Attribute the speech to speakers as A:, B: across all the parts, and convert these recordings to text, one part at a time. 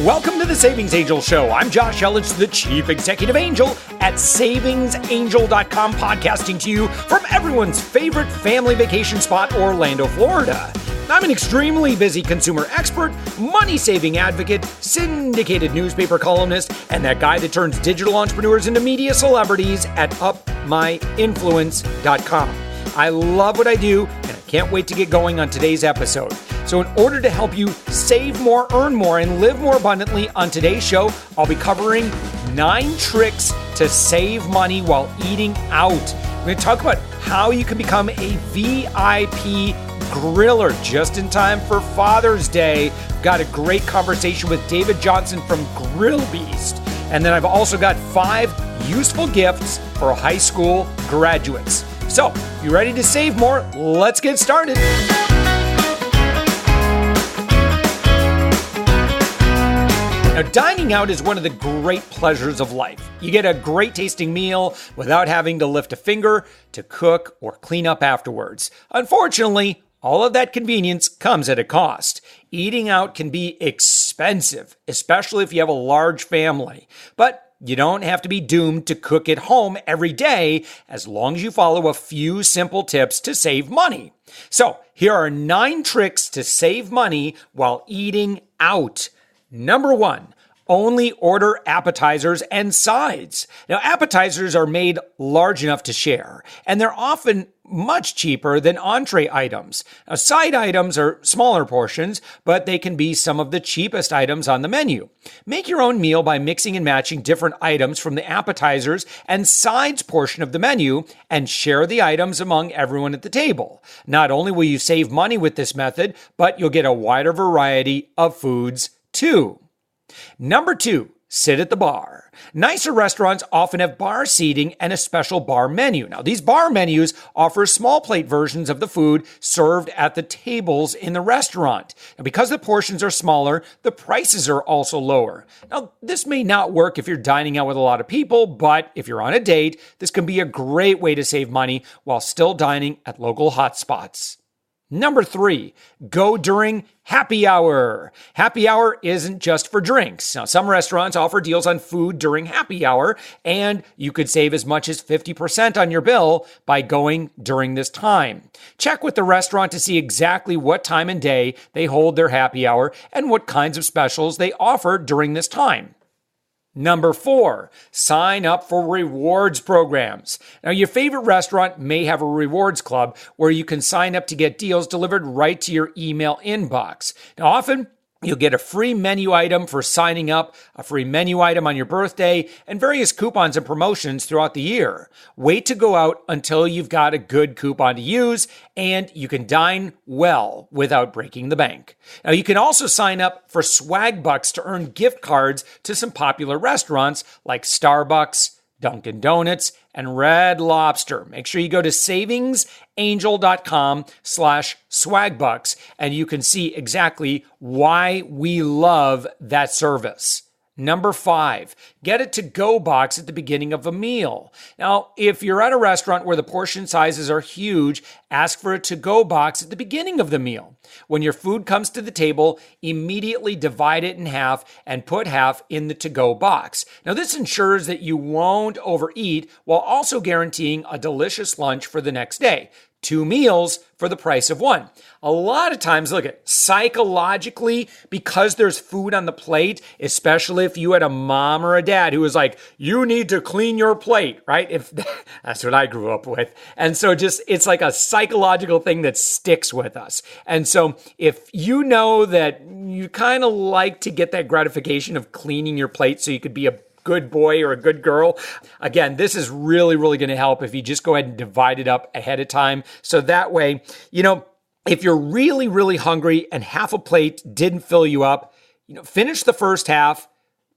A: Welcome to the Savings Angel Show. I'm Josh Elledge, the Chief Executive Angel at savingsangel.com, podcasting to you from everyone's favorite family vacation spot, Orlando, Florida. I'm an extremely busy consumer expert, money-saving advocate, syndicated newspaper columnist, and that guy that turns digital entrepreneurs into media celebrities at upmyinfluence.com. I love what I do, and I can't wait to get going on today's episode. So in order to help you save more, earn more, and live more abundantly on today's show, I'll be covering 9 tricks to save money while eating out. We're going to talk about how you can become a VIP griller just in time for Father's Day. Got a great conversation with David Johnson from Grill Beast. And then I've also got 5 useful gifts for high school graduates. So, if you're ready to save more, let's get started. Now, dining out is one of the great pleasures of life. You get a great tasting meal without having to lift a finger to cook or clean up afterwards. Unfortunately, all of that convenience comes at a cost. Eating out can be expensive, especially if you have a large family. But you don't have to be doomed to cook at home every day as long as you follow a few simple tips to save money. So, here are 9 tricks to save money while eating out. Number 1, only order appetizers and sides. Now, appetizers are made large enough to share, and they're often much cheaper than entree items. Now, side items are smaller portions, but they can be some of the cheapest items on the menu. Make your own meal by mixing and matching different items from the appetizers and sides portion of the menu and share the items among everyone at the table. Not only will you save money with this method, but you'll get a wider variety of foods too. Number 2, sit at the bar. Nicer restaurants often have bar seating and a special bar menu. Now, these bar menus offer small plate versions of the food served at the tables in the restaurant. Now, because the portions are smaller, the prices are also lower. Now, this may not work if you're dining out with a lot of people, but if you're on a date, this can be a great way to save money while still dining at local hotspots. Number 3, go during happy hour. Happy hour isn't just for drinks. Now, some restaurants offer deals on food during happy hour, and you could save as much as 50% on your bill by going during this time. Check with the restaurant to see exactly what time and day they hold their happy hour and what kinds of specials they offer during this time. Number 4, sign up for rewards programs. Now, your favorite restaurant may have a rewards club where you can sign up to get deals delivered right to your email inbox. Now, often you'll get a free menu item for signing up, a free menu item on your birthday, and various coupons and promotions throughout the year. Wait to go out until you've got a good coupon to use, and you can dine well without breaking the bank. Now, you can also sign up for swag bucks to earn gift cards to some popular restaurants like Starbucks, Dunkin' Donuts, and Red Lobster. Make sure you go to savingsangel.com/swagbucks and you can see exactly why we love that service. Number 5, get a to-go box at the beginning of a meal. Now, if you're at a restaurant where the portion sizes are huge, ask for a to-go box at the beginning of the meal. When your food comes to the table, immediately divide it in half and put half in the to-go box. Now, this ensures that you won't overeat while also guaranteeing a delicious lunch for the next day. 2 meals for the price of 1. A lot of times, look at psychologically, because there's food on the plate, especially if you had a mom or a dad who was like, you need to clean your plate, right? If that's what I grew up with. And so it's like a psychological thing that sticks with us. And so if you know that you kind of like to get that gratification of cleaning your plate so you could be a good boy or a good girl. Again, this is really, really going to help if you just go ahead and divide it up ahead of time. So that way, if you're really, really hungry and half a plate didn't fill you up, finish the first half,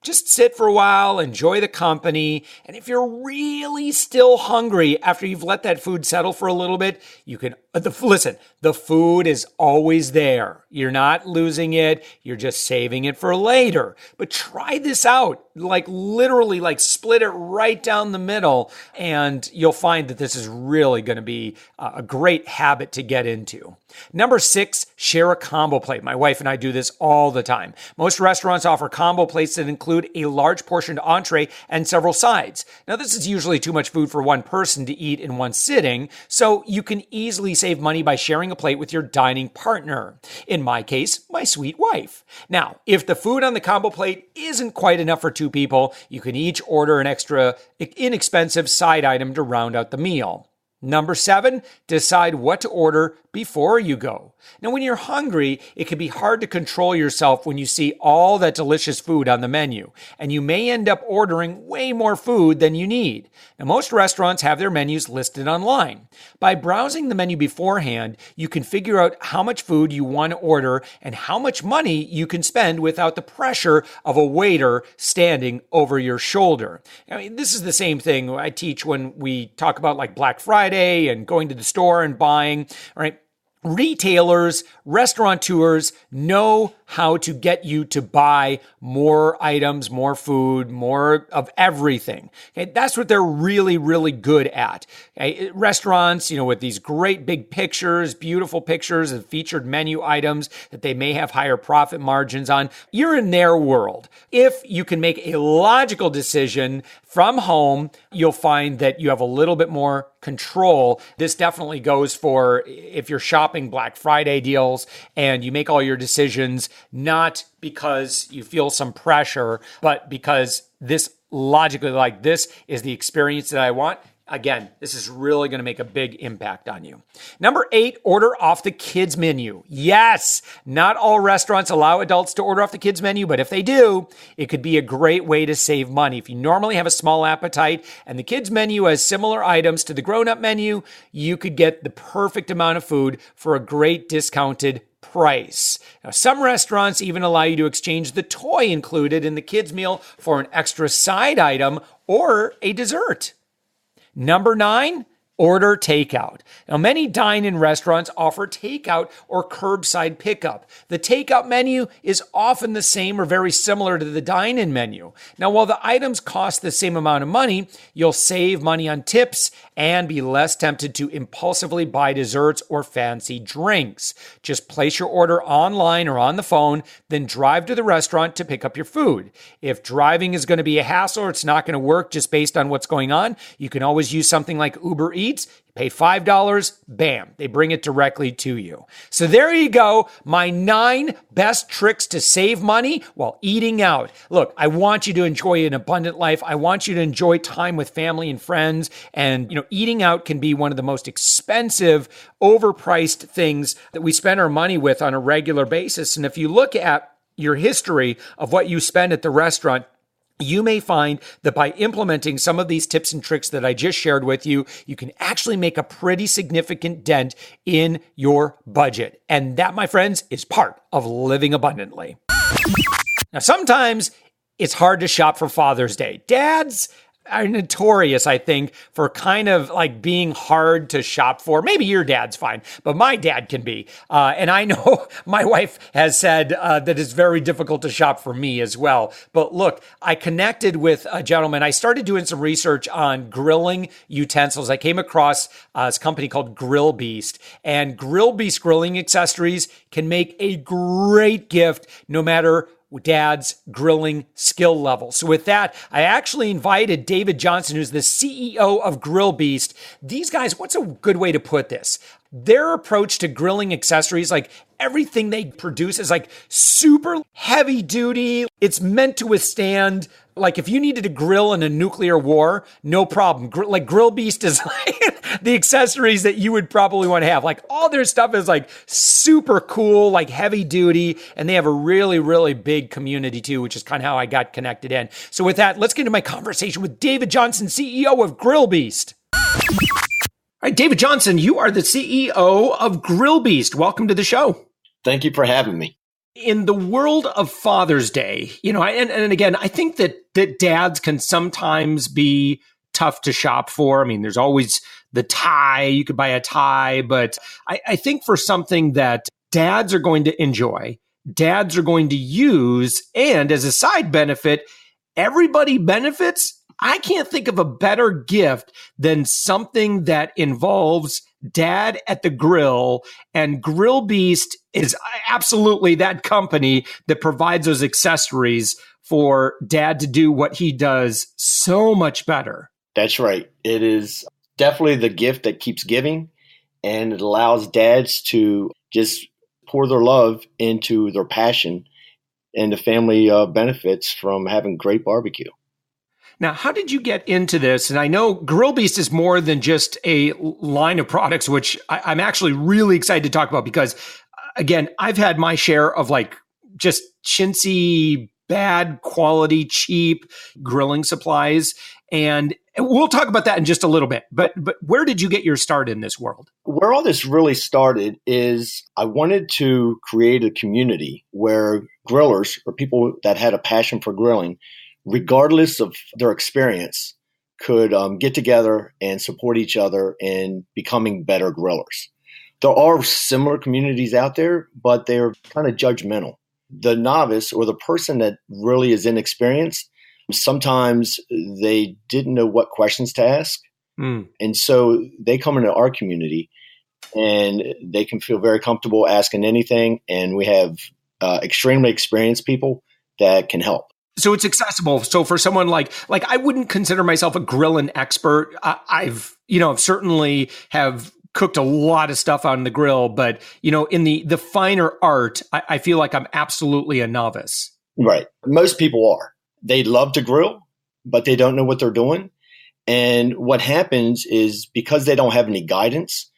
A: just sit for a while, enjoy the company. And if you're really still hungry after you've let that food settle for a little bit, you can Listen, the food is always there. You're not losing it. You're just saving it for later. But try this out. Literally split it right down the middle, and you'll find that this is really going to be a great habit to get into. Number 6, share a combo plate. My wife and I do this all the time. Most restaurants offer combo plates that include a large portioned entree and several sides. Now, this is usually too much food for one person to eat in one sitting, so you can easily save money by sharing a plate with your dining partner. In my case, my sweet wife. Now, if the food on the combo plate isn't quite enough for 2 people, you can each order an extra inexpensive side item to round out the meal. Number 7, decide what to order before you go. Now, when you're hungry, it can be hard to control yourself when you see all that delicious food on the menu, and you may end up ordering way more food than you need. Now, most restaurants have their menus listed online. By browsing the menu beforehand, you can figure out how much food you want to order and how much money you can spend without the pressure of a waiter standing over your shoulder. I mean, this is the same thing I teach when we talk about Black Friday and going to the store and buying, all right? Retailers, restaurateurs know how to get you to buy more items, more food, more of everything. Okay, that's what they're really, really good at. Okay, restaurants, with these great big pictures, beautiful pictures of featured menu items that they may have higher profit margins on, you're in their world. If you can make a logical decision from home, you'll find that you have a little bit more control. This definitely goes for if you're shopping Black Friday deals and you make all your decisions not because you feel some pressure, but because this logically, this is the experience that I want. Again, this is really going to make a big impact on you. Number 8, order off the kids menu. Yes, not all restaurants allow adults to order off the kids menu, but if they do, it could be a great way to save money. If you normally have a small appetite and the kids menu has similar items to the grown-up menu, you could get the perfect amount of food for a great discounted price. Now, some restaurants even allow you to exchange the toy included in the kids meal for an extra side item or a dessert. Number 9, order takeout. Now, many dine-in restaurants offer takeout or curbside pickup. The takeout menu is often the same or very similar to the dine-in menu. Now, while the items cost the same amount of money, you'll save money on tips and be less tempted to impulsively buy desserts or fancy drinks. Just place your order online or on the phone, then drive to the restaurant to pick up your food. If driving is going to be a hassle or it's not going to work just based on what's going on, you can always use something like Uber Eats. You pay $5, bam, they bring it directly to you. So there you go, my 9 best tricks to save money while eating out. Look, I want you to enjoy an abundant life. I want you to enjoy time with family and friends. And, eating out can be one of the most expensive, overpriced things that we spend our money with on a regular basis. And if you look at your history of what you spend at the restaurant, you may find that by implementing some of these tips and tricks that I just shared with you, you can actually make a pretty significant dent in your budget. And that, my friends, is part of living abundantly. Now, sometimes it's hard to shop for Father's Day. Dads are notorious, I think, for kind of being hard to shop for. Maybe your dad's fine, but my dad can be. And I know my wife has said that it's very difficult to shop for me as well. But look, I connected with a gentleman. I started doing some research on grilling utensils. I came across this company called Grill Beast, and Grill Beast grilling accessories can make a great gift no matter Dad's grilling skill level. So with that, I actually invited David Johnson, who's the CEO of Grill Beast. These guys, what's a good way to put this? Their approach to grilling accessories, everything they produce is super heavy duty. It's meant to withstand, if you needed to grill in a nuclear war, no problem. Grill Beast is the accessories that you would probably want to have. All their stuff is super cool, heavy duty. And they have a really, really big community too, which is kind of how I got connected in. So with that, let's get into my conversation with David Johnson, CEO of Grill Beast. All right, David Johnson, you are the CEO of Grill Beast. Welcome to the show.
B: Thank you for having me.
A: In the world of Father's Day, and again, I think that dads can sometimes be tough to shop for. I mean, there's always the tie. You could buy a tie, but I think for something that dads are going to enjoy, dads are going to use, and as a side benefit, everybody benefits. I can't think of a better gift than something that involves dad at the grill, and Grill Beast is absolutely that company that provides those accessories for dad to do what he does so much better.
B: That's right. It is definitely the gift that keeps giving, and it allows dads to just pour their love into their passion, and the family benefits from having great barbecue.
A: Now, how did you get into this? And I know Grill Beast is more than just a line of products, which I'm actually really excited to talk about because, again, I've had my share of like just chintzy, bad quality, cheap grilling supplies. And we'll talk about that in just a little bit. But where did you get your start in this world?
B: Where all this really started is I wanted to create a community where grillers or people that had a passion for grilling, regardless of their experience, could get together and support each other in becoming better grillers. There are similar communities out there, but they're kind of judgmental. The novice or the person that really is inexperienced, sometimes they didn't know what questions to ask. And so they come into our community and they can feel very comfortable asking anything. And we have extremely experienced people that can help.
A: So it's accessible. So for someone like I wouldn't consider myself a grilling expert. I've certainly have cooked a lot of stuff on the grill, but in the finer art, I feel like I'm absolutely a novice.
B: Right. Most people are. They love to grill, but they don't know what they're doing. And what happens is because they don't have any guidance,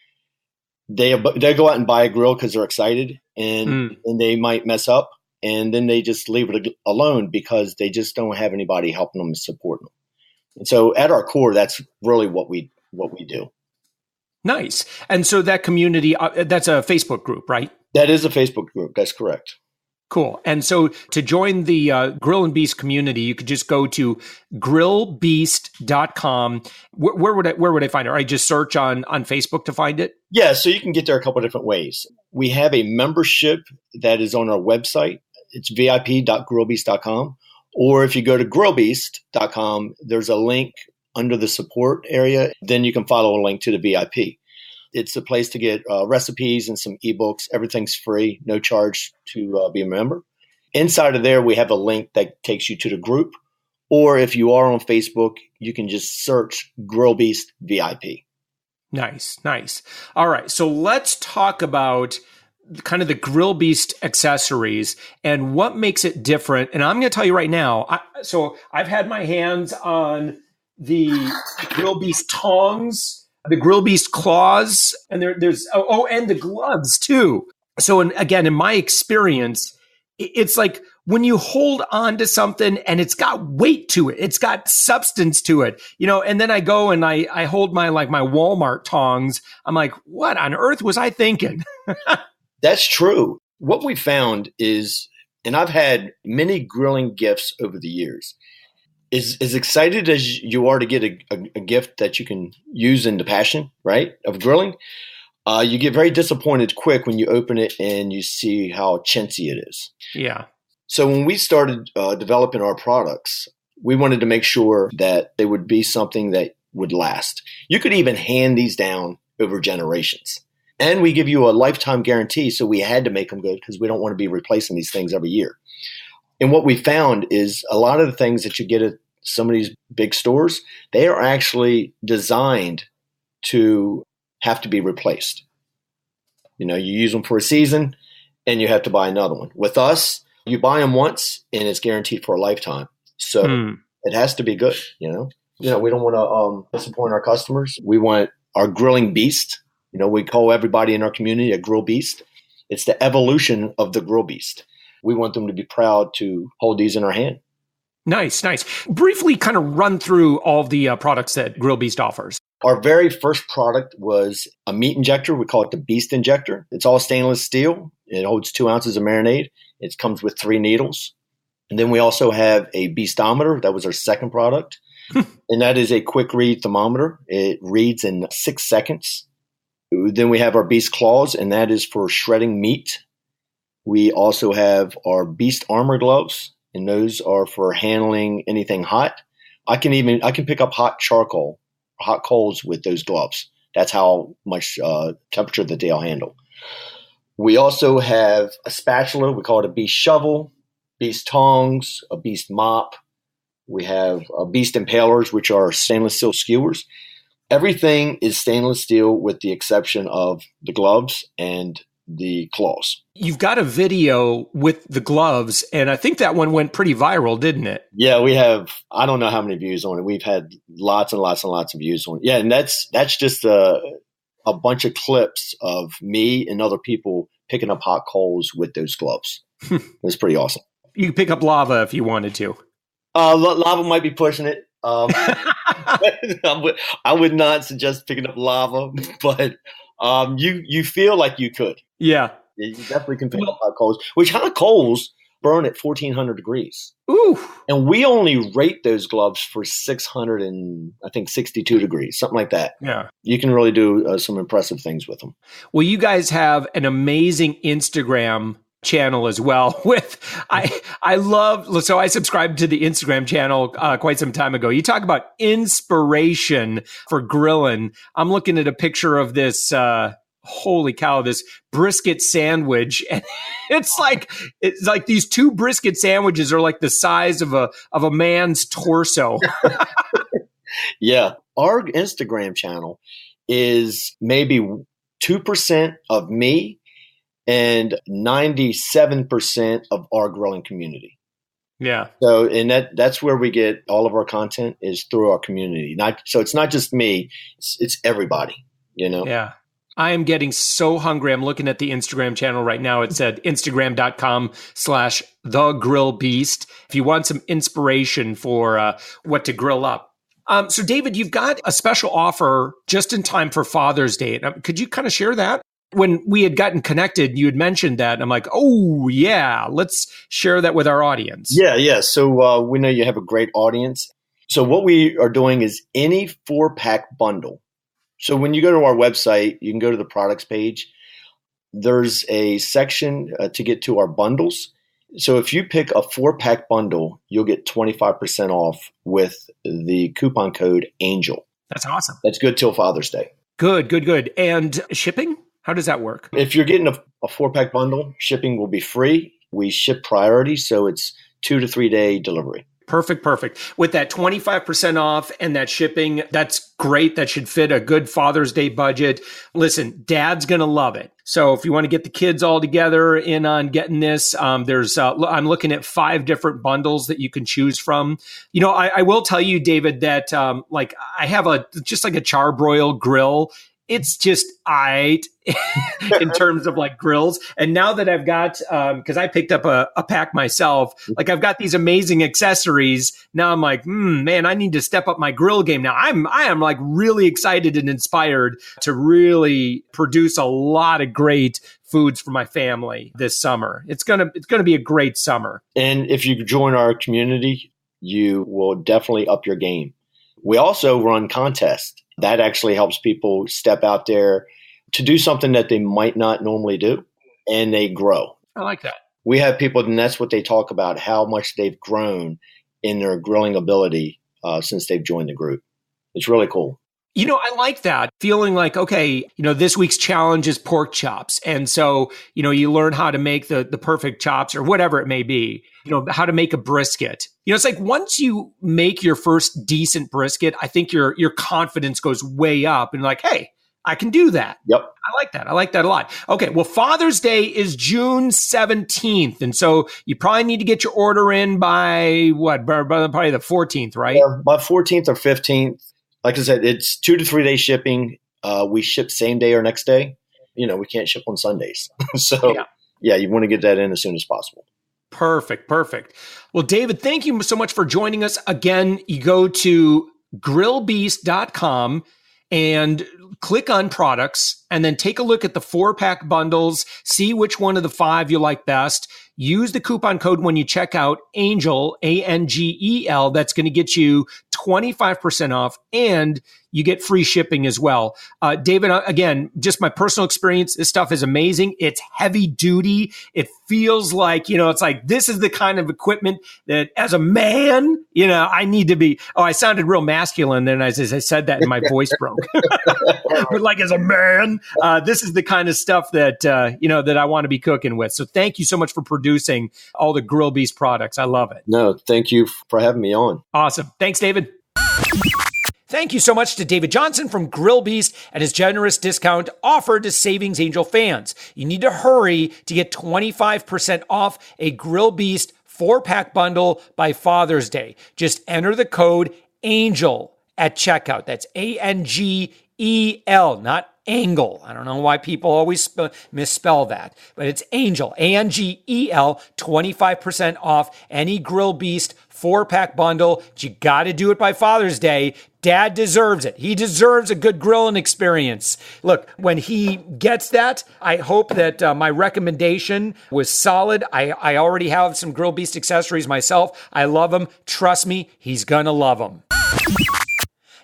B: they go out and buy a grill because they're excited and they might mess up. And then they just leave it alone because they just don't have anybody helping them and supporting them. And so at our core, that's really what we do.
A: Nice. And so that community, that's a Facebook group, right?
B: That is a Facebook group. That's correct.
A: Cool. And so to join the Grill and Beast community, you could just go to grillbeast.com. Where would I find it? Or I just search on Facebook to find it?
B: Yeah. So you can get there a couple of different ways. We have a membership that is on our website. It's vip.grillbeast.com. Or if you go to grillbeast.com, there's a link under the support area. Then you can follow a link to the VIP. It's a place to get recipes and some ebooks. Everything's free, no charge to be a member. Inside of there, we have a link that takes you to the group. Or if you are on Facebook, you can just search Grill Beast VIP.
A: Nice. All right. So let's talk about kind of the Grill Beast accessories and what makes it different. And I'm going to tell you right now, so I've had my hands on the Grill Beast tongs, the Grill Beast claws, and there's and the gloves too. So again, in my experience, it's like when you hold on to something and it's got weight to it, it's got substance to it, and then I go and I hold my Walmart tongs. I'm like, what on earth was I thinking?
B: That's true. What we found is, and I've had many grilling gifts over the years, is as excited as you are to get a gift that you can use in the passion, right, of grilling, you get very disappointed quick when you open it and you see how chintzy it is.
A: Yeah.
B: So when we started developing our products, we wanted to make sure that they would be something that would last. You could even hand these down over generations. And we give you a lifetime guarantee, so we had to make them good because we don't want to be replacing these things every year. And what we found is a lot of the things that you get at some of these big stores, they are actually designed to have to be replaced. You use them for a season and you have to buy another one. With us, you buy them once and it's guaranteed for a lifetime. So it has to be good, we don't want to disappoint our customers. We want our grilling beast. We call everybody in our community a grill beast. It's the evolution of the grill beast. We want them to be proud to hold these in our hand.
A: Nice. Briefly kind of run through all of the products that Grill Beast offers.
B: Our very first product was a meat injector. We call it the Beast Injector. It's all stainless steel. It holds 2 ounces of marinade. It comes with 3 needles. And then we also have a Beastometer. That was our second product. And that is a quick read thermometer. It reads in 6 seconds. Then we have our Beast Claws, and that is for shredding meat. We also have our Beast Armor gloves, and those are for handling anything hot. I can pick up hot coals with those gloves. That's how much temperature that they'll handle. We also have a spatula. We call it a Beast Shovel, Beast Tongs, a Beast Mop. We have Beast Impalers, which are stainless steel skewers. Everything is stainless steel with the exception of the gloves and the claws.
A: You've got a video with the gloves, and I think that one went pretty viral, didn't it?
B: Yeah, we have, I don't know how many views on it. We've had lots and lots and lots of views on it. Yeah, and that's just a bunch of clips of me and other people picking up hot coals with those gloves. It's pretty awesome.
A: You could pick up lava if you wanted to.
B: Lava might be pushing it. I would not suggest picking up lava, but you feel like you could.
A: Yeah.
B: You definitely can pick up hot coals, which hot coals burn at 1,400 degrees.
A: Ooh. And
B: we only rate those gloves for 662 degrees, something like that.
A: Yeah.
B: You can really do some impressive things with them.
A: Well, you guys have an amazing Instagram channel as well I love, so I subscribed to the Instagram channel quite some time ago. You talk about inspiration for grilling. I'm looking at a picture of this holy cow, this brisket sandwich, and it's like these two brisket sandwiches are like the size of a man's torso.
B: Yeah, our Instagram channel is maybe 2% of me and 97% of our grilling community.
A: Yeah.
B: So, and that's where we get all of our content is through our community. So it's not just me, it's everybody, you know?
A: Yeah. I am getting so hungry. I'm looking at the Instagram channel right now. It said instagram.com/thegrillbeast. If you want some inspiration for what to grill up. So David, you've got a special offer just in time for Father's Day. Could you kind of share that? When we had gotten connected, you had mentioned that. And I'm like, oh, yeah, let's share that with our audience.
B: Yeah. So we know you have a great audience. So what we are doing is any 4-pack bundle. So when you go to our website, you can go to the products page. There's a section to get to our bundles. So if you pick a 4-pack bundle, you'll get 25% off with the coupon code ANGEL.
A: That's awesome.
B: That's good till Father's Day.
A: Good. And shipping? How does that work?
B: If you're getting a 4-pack bundle, shipping will be free. We ship priority, so it's 2 to 3 day delivery.
A: Perfect. With that 25% off and that shipping, that's great. That should fit a good Father's Day budget. Listen, Dad's going to love it. So if you want to get the kids all together in on getting this, I'm looking at 5 different bundles that you can choose from. You know, I will tell you, David, that I have just like a charbroil grill. It's just in terms of like grills. And now that I've got, because I picked up a pack myself, like I've got these amazing accessories. Now I'm like, man, I need to step up my grill game. Now I am like really excited and inspired to really produce a lot of great foods for my family this summer. It's gonna be a great summer.
B: And if you join our community, you will definitely up your game. We also run contests. That actually helps people step out there to do something that they might not normally do, and they grow.
A: I like that.
B: We have people, and that's what they talk about, how much they've grown in their grilling ability since they've joined the group. It's really cool.
A: You know, I like that feeling like, okay, this week's challenge is pork chops. And so, you learn how to make the perfect chops or whatever it may be, how to make a brisket. It's like once you make your first decent brisket, I think your confidence goes way up and like, hey, I can do that.
B: Yep.
A: I like that. I like that a lot. Okay. Well, Father's Day is June 17th. And so you probably need to get your order in by probably the 14th, right?
B: Yeah, by 14th or 15th. Like I said, it's 2 to 3 day shipping. We ship same day or next day. We can't ship on Sundays. So yeah, you want to get that in as soon as possible.
A: Perfect. Well, David, thank you so much for joining us. Again, you go to grillbeast.com and click on products and then take a look at the 4-pack bundles, see which one of the 5 you like best. use the coupon code when you check out ANGEL, ANGEL. That's going to get you 25% off, and you get free shipping as well. David, again, just my personal experience, this stuff is amazing. It's heavy duty. It feels like, it's like, this is the kind of equipment that as a man, I need to be. Oh, I sounded real masculine then as I said that and my voice broke. But like as a man, this is the kind of stuff that, that I want to be cooking with. So thank you so much for producing all the Grill Beast products. I love it.
B: No, thank you for having me on.
A: Awesome. Thanks, David. Thank you so much to David Johnson from Grill Beast and his generous discount offered to Savings Angel fans. You need to hurry to get 25% off a Grill Beast 4-pack bundle by Father's Day. Just enter the code ANGEL at checkout. That's ANGEL, not Angle. I don't know why people always misspell that, but it's Angel, ANGEL, 25% off any Grill Beast 4-pack bundle. You got to do it by Father's Day. Dad deserves it. He deserves a good grilling experience. Look, when he gets that, I hope that my recommendation was solid. I already have some Grill Beast accessories myself. I love them. Trust me, he's going to love them.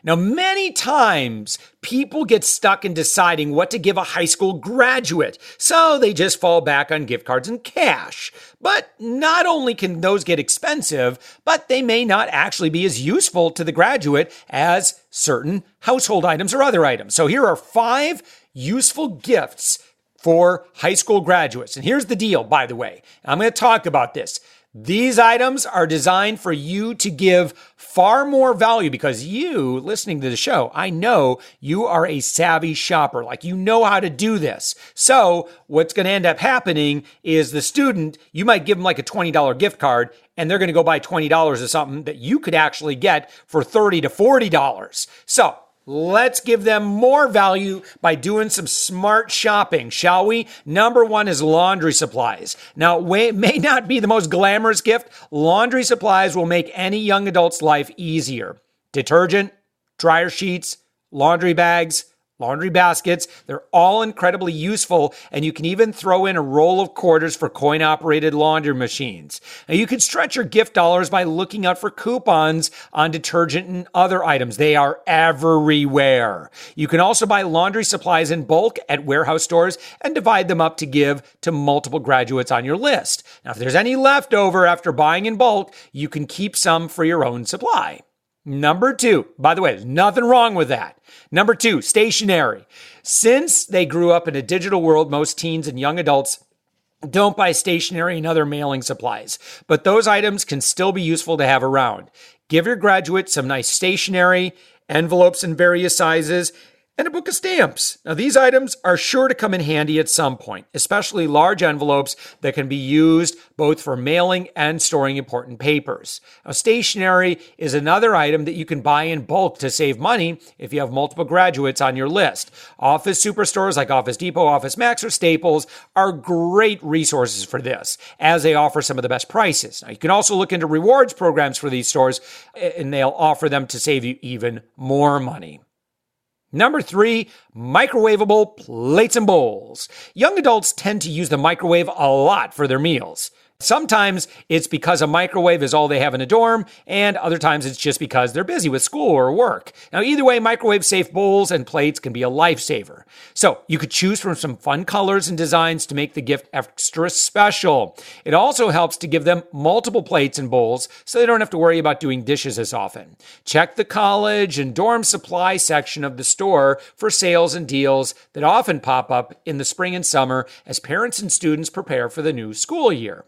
A: Now, many times people get stuck in deciding what to give a high school graduate, so they just fall back on gift cards and cash. But not only can those get expensive, but they may not actually be as useful to the graduate as certain household items or other items. So here are 5 useful gifts for high school graduates. And here's the deal, by the way. I'm going to talk about this. These items are designed for you to give far more value because you, listening to the show, I know you are a savvy shopper. Like, you know how to do this. So what's going to end up happening is the student, you might give them like a $20 gift card and they're going to go buy $20 of something that you could actually get for $30 to $40. So let's give them more value by doing some smart shopping, shall we? Number 1 is laundry supplies. Now, it may not be the most glamorous gift. Laundry supplies will make any young adult's life easier. Detergent, dryer sheets, laundry bags, laundry baskets, they're all incredibly useful, and you can even throw in a roll of quarters for coin-operated laundry machines. Now, you can stretch your gift dollars by looking out for coupons on detergent and other items. They are everywhere. You can also buy laundry supplies in bulk at warehouse stores and divide them up to give to multiple graduates on your list. Now, if there's any left over after buying in bulk, you can keep some for your own supply. Number 2, by the way, there's nothing wrong with that. Number 2, stationery. Since they grew up in a digital world, most teens and young adults don't buy stationery and other mailing supplies, but those items can still be useful to have around. Give your graduates some nice stationery, envelopes in various sizes, and a book of stamps. Now, these items are sure to come in handy at some point, especially large envelopes that can be used both for mailing and storing important papers. Now, stationery is another item that you can buy in bulk to save money if you have multiple graduates on your list. Office superstores like Office Depot, Office Max, or Staples are great resources for this, as they offer some of the best prices. Now, you can also look into rewards programs for these stores, and they'll offer them to save you even more money. Number 3, microwavable plates and bowls. Young adults tend to use the microwave a lot for their meals. Sometimes it's because a microwave is all they have in a dorm, and other times it's just because they're busy with school or work. Now, either way, microwave-safe bowls and plates can be a lifesaver. So you could choose from some fun colors and designs to make the gift extra special. It also helps to give them multiple plates and bowls so they don't have to worry about doing dishes as often. Check the college and dorm supply section of the store for sales and deals that often pop up in the spring and summer as parents and students prepare for the new school year.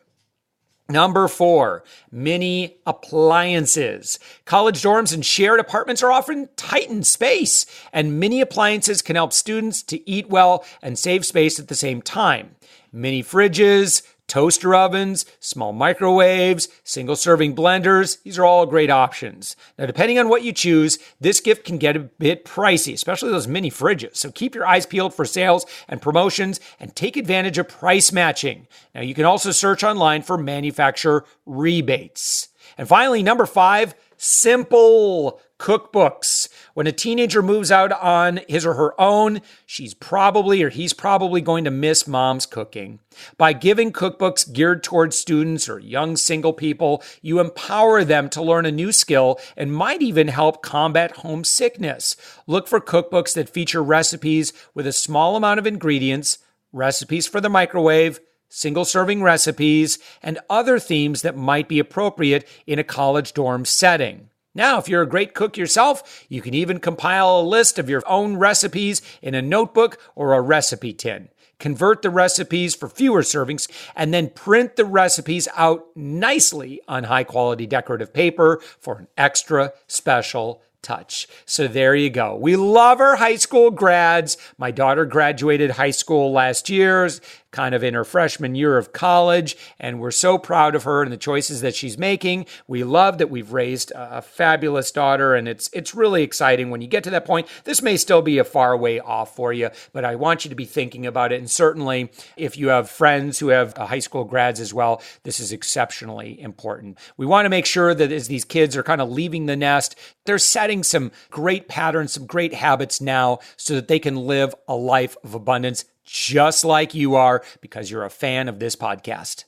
A: Number 4, mini appliances. College dorms and shared apartments are often tight in space, and mini appliances can help students to eat well and save space at the same time. Mini fridges, toaster ovens, small microwaves, single-serving blenders, these are all great options. Now, depending on what you choose, this gift can get a bit pricey, especially those mini fridges. So keep your eyes peeled for sales and promotions and take advantage of price matching. Now, you can also search online for manufacturer rebates. And finally, number 5, simple cookbooks. When a teenager moves out on his or her own, he's probably going to miss mom's cooking. By giving cookbooks geared towards students or young single people, you empower them to learn a new skill and might even help combat homesickness. Look for cookbooks that feature recipes with a small amount of ingredients, recipes for the microwave, single-serving recipes, and other themes that might be appropriate in a college dorm setting. Now, if you're a great cook yourself, you can even compile a list of your own recipes in a notebook or a recipe tin. Convert the recipes for fewer servings, and then print the recipes out nicely on high-quality decorative paper for an extra special touch. So there you go. We love our high school grads. My daughter graduated high school last year, kind of in her freshman year of college, and we're so proud of her and the choices that she's making. We love that we've raised a fabulous daughter, and it's really exciting when you get to that point. This may still be a far way off for you, but I want you to be thinking about it. And certainly, if you have friends who have high school grads as well, this is exceptionally important. We want to make sure that as these kids are kind of leaving the nest, they're setting some great patterns, some great habits now so that they can live a life of abundance just like you are, because you're a fan of this podcast.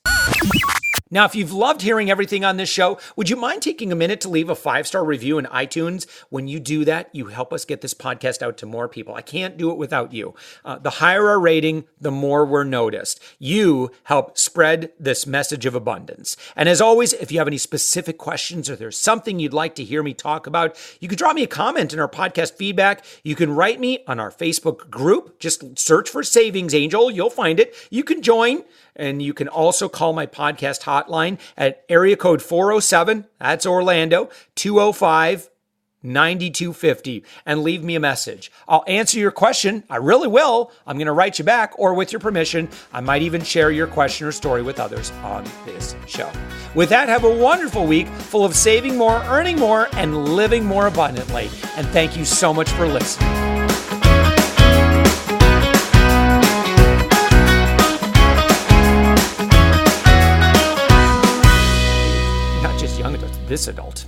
A: Now, if you've loved hearing everything on this show, would you mind taking a minute to leave a 5-star review in iTunes? When you do that, you help us get this podcast out to more people. I can't do it without you. The higher our rating, the more we're noticed. You help spread this message of abundance. And as always, if you have any specific questions or there's something you'd like to hear me talk about, you can drop me a comment in our podcast feedback. You can write me on our Facebook group. Just search for Savings Angel. You'll find it. You can join. And you can also call my podcast hotline at area code 407, that's Orlando, 205-9250, and leave me a message. I'll answer your question. I really will. I'm going to write you back, or with your permission, I might even share your question or story with others on this show. With that, have a wonderful week full of saving more, earning more, and living more abundantly. And thank you so much for listening. This adult.